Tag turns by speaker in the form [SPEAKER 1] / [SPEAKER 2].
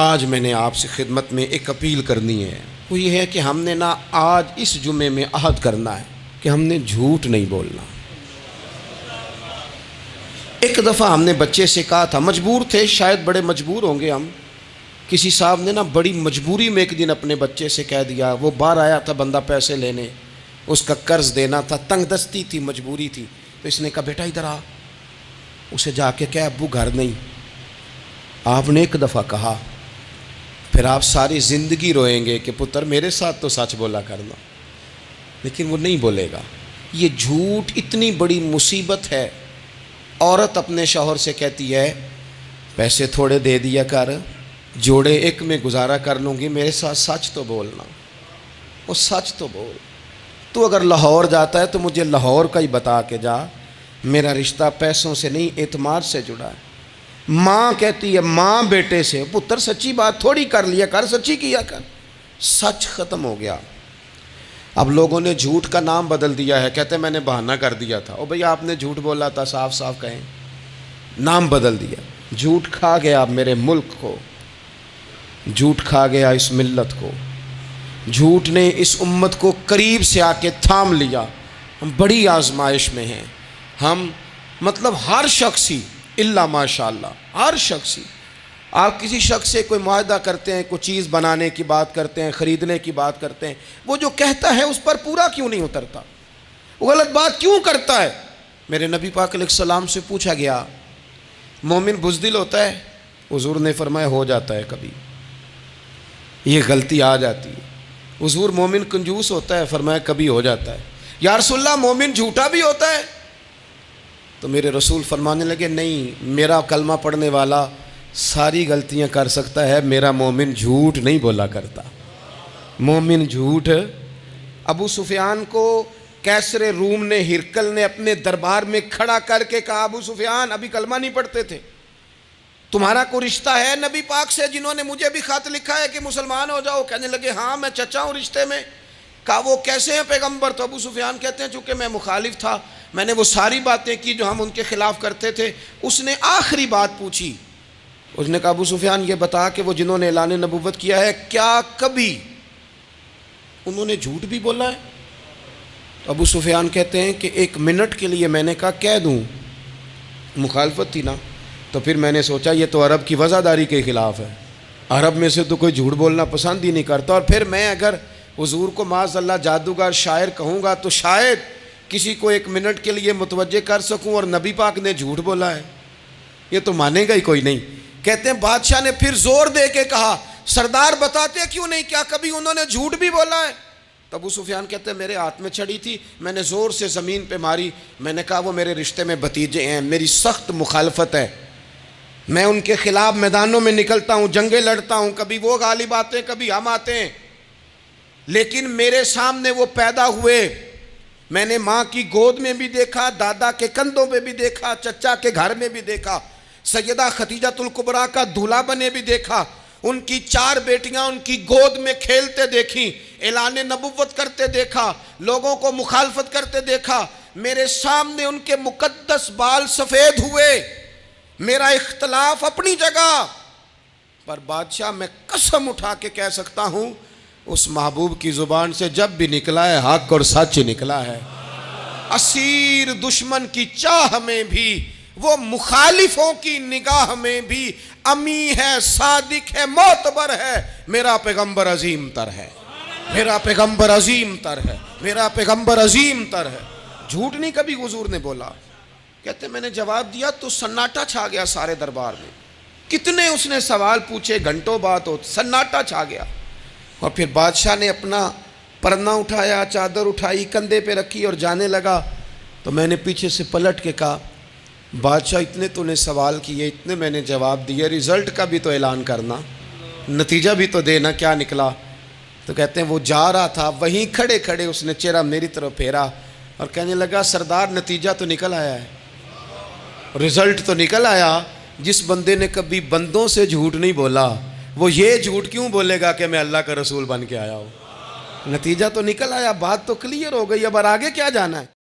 [SPEAKER 1] آج میں نے آپ سے خدمت میں ایک اپیل کرنی ہے، وہ یہ ہے کہ ہم نے نا آج اس جمعے میں عہد کرنا ہے کہ ہم نے جھوٹ نہیں بولنا۔ ایک دفعہ ہم نے بچے سے کہا تھا، مجبور تھے، شاید بڑے مجبور ہوں گے ہم، کسی صاحب نے نا بڑی مجبوری میں ایک دن اپنے بچے سے کہہ دیا، وہ باہر آیا تھا بندہ پیسے لینے، اس کا قرض دینا تھا، تنگ دستی تھی، مجبوری تھی، تو اس نے کہا بیٹا ادھر آ، اسے جا کے کہا ابو گھر نہیں۔ آپ نے ایک دفعہ کہا، پھر آپ ساری زندگی روئیں گے کہ پتر میرے ساتھ تو سچ بولا کرنا، لیکن وہ نہیں بولے گا۔ یہ جھوٹ اتنی بڑی مصیبت ہے۔ عورت اپنے شوہر سے کہتی ہے پیسے تھوڑے دے دیا کر، جوڑے ایک میں گزارا کر لوں گی، میرے ساتھ سچ تو بولنا، وہ سچ تو بول۔ تو اگر لاہور جاتا ہے تو مجھے لاہور کا ہی بتا کے جا، میرا رشتہ پیسوں سے نہیں اعتماد سے جڑا ہے۔ ماں کہتی ہے ماں بیٹے سے، پتر سچی بات تھوڑی کر لیا کر، سچی کیا کر۔ سچ ختم ہو گیا۔ اب لوگوں نے جھوٹ کا نام بدل دیا ہے، کہتے ہیں میں نے بہانہ کر دیا تھا۔ او بھئی آپ نے جھوٹ بولا تھا، صاف صاف کہیں، نام بدل دیا۔ جھوٹ کھا گیا میرے ملک کو، جھوٹ کھا گیا اس ملت کو، جھوٹ نے اس امت کو قریب سے آ کے تھام لیا۔ ہم بڑی آزمائش میں ہیں، ہم مطلب ہر شخص ہی الا ماشاءاللہ، ہر شخص ہی، آپ کسی شخص سے کوئی معاہدہ کرتے ہیں، کوئی چیز بنانے کی بات کرتے ہیں، خریدنے کی بات کرتے ہیں، وہ جو کہتا ہے اس پر پورا کیوں نہیں اترتا؟ وہ غلط بات کیوں کرتا ہے؟ میرے نبی پاک علیہ السلام سے پوچھا گیا مومن بزدل ہوتا ہے؟ حضور نے فرمایا ہو جاتا ہے، کبھی یہ غلطی آ جاتی ہے۔ حضور مومن کنجوس ہوتا ہے؟ فرمایا کبھی ہو جاتا ہے۔ یا رسول اللہ مومن جھوٹا بھی ہوتا ہے؟ تو میرے رسول فرمانے لگے نہیں، میرا کلمہ پڑھنے والا ساری غلطیاں کر سکتا ہے، میرا مومن جھوٹ نہیں بولا کرتا۔ مومن جھوٹ۔ ابو سفیان کو کیسر روم نے، ہرقل نے اپنے دربار میں کھڑا کر کے کہا ابو سفیان ابھی کلمہ نہیں پڑھتے تھے، تمہارا کوئی رشتہ ہے نبی پاک سے جنہوں نے مجھے بھی خط لکھا ہے کہ مسلمان ہو جاؤ؟ کہنے لگے ہاں میں چچا ہوں رشتے میں۔ کہا وہ کیسے ہیں پیغمبر؟ تو ابو سفیان کہتے ہیں چونکہ میں مخالف تھا، میں نے وہ ساری باتیں کی جو ہم ان کے خلاف کرتے تھے۔ اس نے آخری بات پوچھی، اس نے کہا ابو سفیان یہ بتا کہ وہ جنہوں نے اعلان نبوت کیا ہے کیا کبھی انہوں نے جھوٹ بھی بولا ہے؟ تو ابو سفیان کہتے ہیں کہ ایک منٹ کے لیے میں نے کہا کہہ دوں، مخالفت تھی نا، تو پھر میں نے سوچا یہ تو عرب کی وفاداری کے خلاف ہے، عرب میں سے تو کوئی جھوٹ بولنا پسند ہی نہیں کرتا، اور پھر میں اگر حضور کو معاذ اللہ جادوگر شاعر کہوں گا تو شاید کسی کو ایک منٹ کے لیے متوجہ کر سکوں، اور نبی پاک نے جھوٹ بولا ہے، یہ تو مانے گا ہی کوئی نہیں۔ کہتے ہیں بادشاہ نے پھر زور دے کے کہا سردار بتاتے کیوں نہیں، کیا کبھی انہوں نے جھوٹ بھی بولا ہے؟ تو ابو سفیان کہتے ہیں میرے ہاتھ میں چھڑی تھی، میں نے زور سے زمین پہ ماری، میں نے کہا وہ میرے رشتے میں بھتیجے ہیں، میری سخت مخالفت ہے، میں ان کے خلاف میدانوں میں نکلتا ہوں، جنگیں لڑتا ہوں، کبھی وہ غالب آتے ہیں کبھی ہم آتے ہیں، لیکن میرے سامنے وہ پیدا ہوئے، میں نے ماں کی گود میں بھی دیکھا، دادا کے کندھوں پہ بھی دیکھا، چچا کے گھر میں بھی دیکھا، سیدہ خدیجۃ الکبریٰ کا دولہا بنے بھی دیکھا، ان کی 4 بیٹیاں ان کی گود میں کھیلتے دیکھیں، اعلان نبوت کرتے دیکھا، لوگوں کو مخالفت کرتے دیکھا، میرے سامنے ان کے مقدس بال سفید ہوئے، میرا اختلاف اپنی جگہ پر بادشاہ میں قسم اٹھا کے کہہ سکتا ہوں اس محبوب کی زبان سے جب بھی نکلا ہے حق اور سچ نکلا ہے۔ اسیر دشمن کی چاہ میں بھی، وہ مخالفوں کی نگاہ میں بھی امی ہے، صادق ہے، معتبر ہے، میرا پیغمبر عظیم تر ہے، میرا پیغمبر عظیم تر ہے، میرا پیغمبر عظیم تر ہے۔ جھوٹ نہیں کبھی حضور نے بولا۔ کہتے میں نے جواب دیا تو سناٹا چھا گیا سارے دربار میں، کتنے اس نے سوال پوچھے، گھنٹوں بات ہو، سناٹا چھا گیا۔ اور پھر بادشاہ نے اپنا پرنا اٹھایا، چادر اٹھائی، کندھے پہ رکھی اور جانے لگا، تو میں نے پیچھے سے پلٹ کے کہا بادشاہ اتنے تو نے سوال کیے، اتنے میں نے جواب دیے، رزلٹ کا بھی تو اعلان کرنا، نتیجہ بھی تو دینا، کیا نکلا؟ تو کہتے ہیں وہ جا رہا تھا، وہیں کھڑے کھڑے اس نے چہرہ میری طرف پھیرا اور کہنے لگا سردار نتیجہ تو نکل آیا ہے، رزلٹ تو نکل آیا۔ جس بندے نے کبھی بندوں سے جھوٹ نہیں بولا وہ یہ جھوٹ کیوں بولے گا کہ میں اللہ کا رسول بن کے آیا ہوں؟ نتیجہ تو نکل آیا، بات تو کلیئر ہو گئی، اب آگے کیا جانا ہے؟